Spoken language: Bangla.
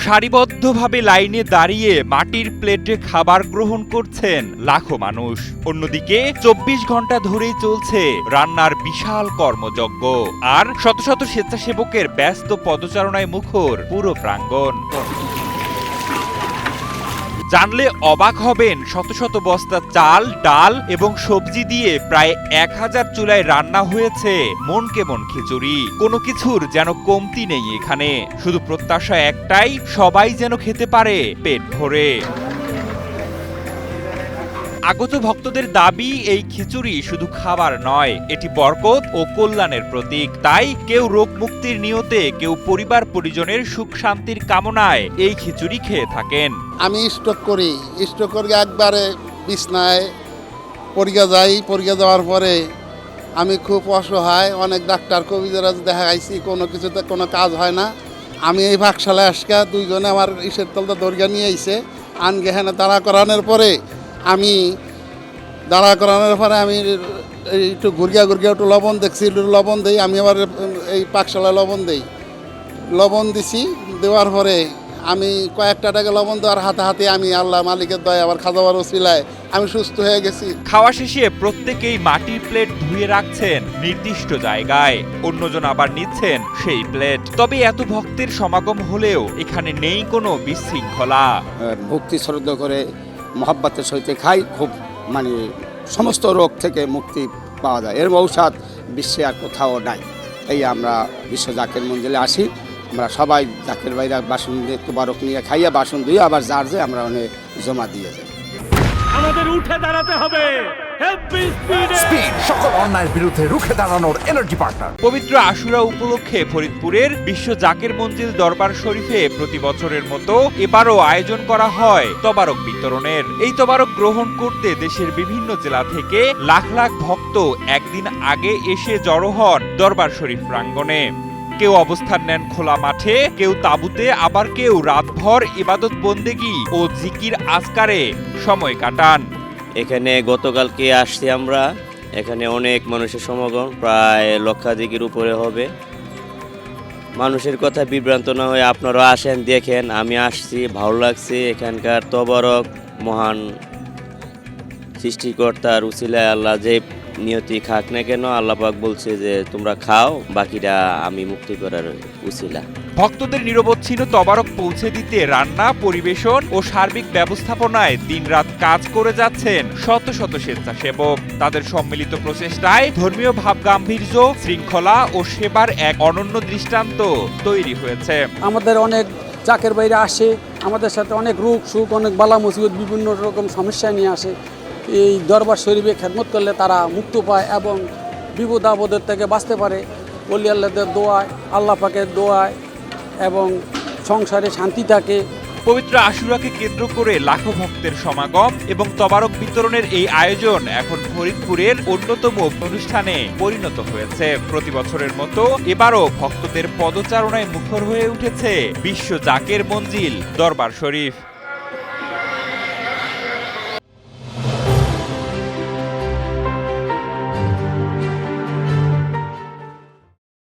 সারিবদ্ধভাবে লাইনে দাঁড়িয়ে মাটির প্লেটে খাবার গ্রহণ করছেন লাখো মানুষ। অন্যদিকে ২৪ ঘন্টা ধরেই চলছে রান্নার বিশাল কর্মযজ্ঞ, আর শত শত স্বেচ্ছাসেবকের ব্যস্ত পদচারণায় মুখর পুরো প্রাঙ্গণ। জানলে অবাক হবেন, শত শত বস্তা চাল, ডাল এবং সবজি দিয়ে প্রায় ১০০০ চুলায় রান্না হয়েছে মনকে মন খিচুড়ি। কোনো কিছুর যেন কমতি নেই এখানে, শুধু প্রত্যাশা একটাই, সবাই যেন খেতে পারে পেট ভরে। আগত ভক্তদের দাবি, এই খিচুড়ি শুধু খাবার নয়, এটি বরকত ও কল্যাণের প্রতীক। তাই কেউ রোগ মুক্তির নিয়তে, কেউ পরিবার পরিজনের সুখ শান্তির কামনায় এই খিচুড়ি খেয়ে থাকেন। আমি স্ট্রোক করি, স্ট্রোক করে একবারে বিছনায় পড়িয়া যাই। পড়িয়া যাওয়ার পরে আমি খুব অসহায়, অনেক ডাক্তার কবিরাজ দেখাইছি, কোনো কিছুতে কোনো কাজ হয় না। আমি এই ভাগশালায় আজকে দুইজনে আমার ইসের তলটা দরগা নিয়ে আইছে, আনগে হেনে দাঁড়া করানোর পরে আমি একটু ঘুরিয়া একটু লবণ দেখছি, একটু লবণ দিই। আমি আবার এই পাকশালায় লবণ দিছি। দেওয়ার পরে আমি কয়েকটা টাকা লবণ দেওয়ার হাতে আমি আল্লাহ মালিকের দয়া আবার খাওয়ার ওসিলায় আমি সুস্থ হয়ে গেছি। খাওয়া শেষে প্রত্যেকেই মাটির প্লেট ধুয়ে রাখছেন নির্দিষ্ট জায়গায়, অন্যজন আবার নিচ্ছেন সেই প্লেট। তবে এত ভক্তের সমাগম হলেও এখানে নেই কোনো বিশৃঙ্খলা। ভক্তি শ্রদ্ধা করে মহাব্বতের সহিত খাই, খুব সমস্ত রোগ থেকে মুক্তি পাওয়া যায়। এর ঔষধ বিশ্বে আর কোথাও নাই। এই আমরা বিশ্ব জাকের মঞ্জিলে আসি, আমরা সবাই জাকের বাইরে বাসন দিয়ে তোবারক নিয়ে খাইয়া বাসন দিয়ে আবার যার যে আমরা অনেক জমা দিয়ে যাই। আমাদের উঠে দাঁড়াতে হবে, সকল অন্যায়ের বিরুদ্ধে রুখে দাঁড়ানোর এনার্জি পার্টনার। পবিত্র আশুরা উপলক্ষে ফরিদপুরের বিশ্ব জাকের মঞ্জিল দরবার শরীফে প্রতি বছরের মতো এবারও আয়োজন করা হয় তবারক বিতরণের। এই তবারক গ্রহণ করতে দেশের বিভিন্ন জেলা থেকে লাখ লাখ ভক্ত একদিন আগে এসে জড়ো হন দরবার শরীফ প্রাঙ্গণে। কেউ অবস্থান নেন খোলা মাঠে, কেউ তাঁবুতে, আবার কেউ রাতভর ইবাদত বন্দেগি ও জিকির আজকারে সময় কাটান। এখানে গতকালকে আসছি আমরা, এখানে অনেক মানুষের সমাগম, প্রায় লক্ষাধিকের উপরে হবে। মানুষের কথা বিভ্রান্ত না হয়ে আপনারাও আসেন, দেখেন। আমি আসছি, ভালো লাগছে। এখানকার তবারক মহান সৃষ্টিকর্তার উসিলায় আল্লাহ যে নিয়তি খাক না কেন, আল্লাহ পাক বলছে যে তোমরা খাও, বাকিটা আমি মুক্তি করার উসিলা। ভক্তদের নিরবচ্ছিন্ন তবারক পৌঁছে দিতে রান্না, পরিবেশন ও সার্বিক ব্যবস্থাপনায় দিনরাত কাজ করে যাচ্ছেন শত শত স্বেচ্ছাসেবক। তাদের সম্মিলিত প্রচেষ্টায় ধর্মীয় ভাবগাম্ভীর্য, শৃঙ্খলা ও সেবার এক অনন্য দৃষ্টান্ত তৈরি হয়েছে। আমাদের অনেক জাকের বাইরে আসে, আমাদের সাথে অনেক রোগ সুখ, অনেক বালা মুসিবত, বিভিন্ন রকম সমস্যা নিয়ে আসে। এই দরবার শরীফে খেদমত করলে তারা মুক্ত পায় এবং বিপদ আপদের থেকে বাঁচতে পারে। ওলি আল্লাহদের দোয়ায়, আল্লাহ পাকের দোয়ায়, এবং সংসারে শান্তি থাকে। পবিত্র আশুরাকে কেন্দ্র করে লাখো ভক্তের সমাগম এবং তবারক বিতরণের এই আয়োজন এখন ফরিদপুরের অন্যতম অনুষ্ঠানে পরিণত হয়েছে। প্রতি বছরের মতো এবারও ভক্তদের পদচারণায় মুখর হয়ে উঠেছে বিশ্ব জাকের মঞ্জিল দরবার শরীফ।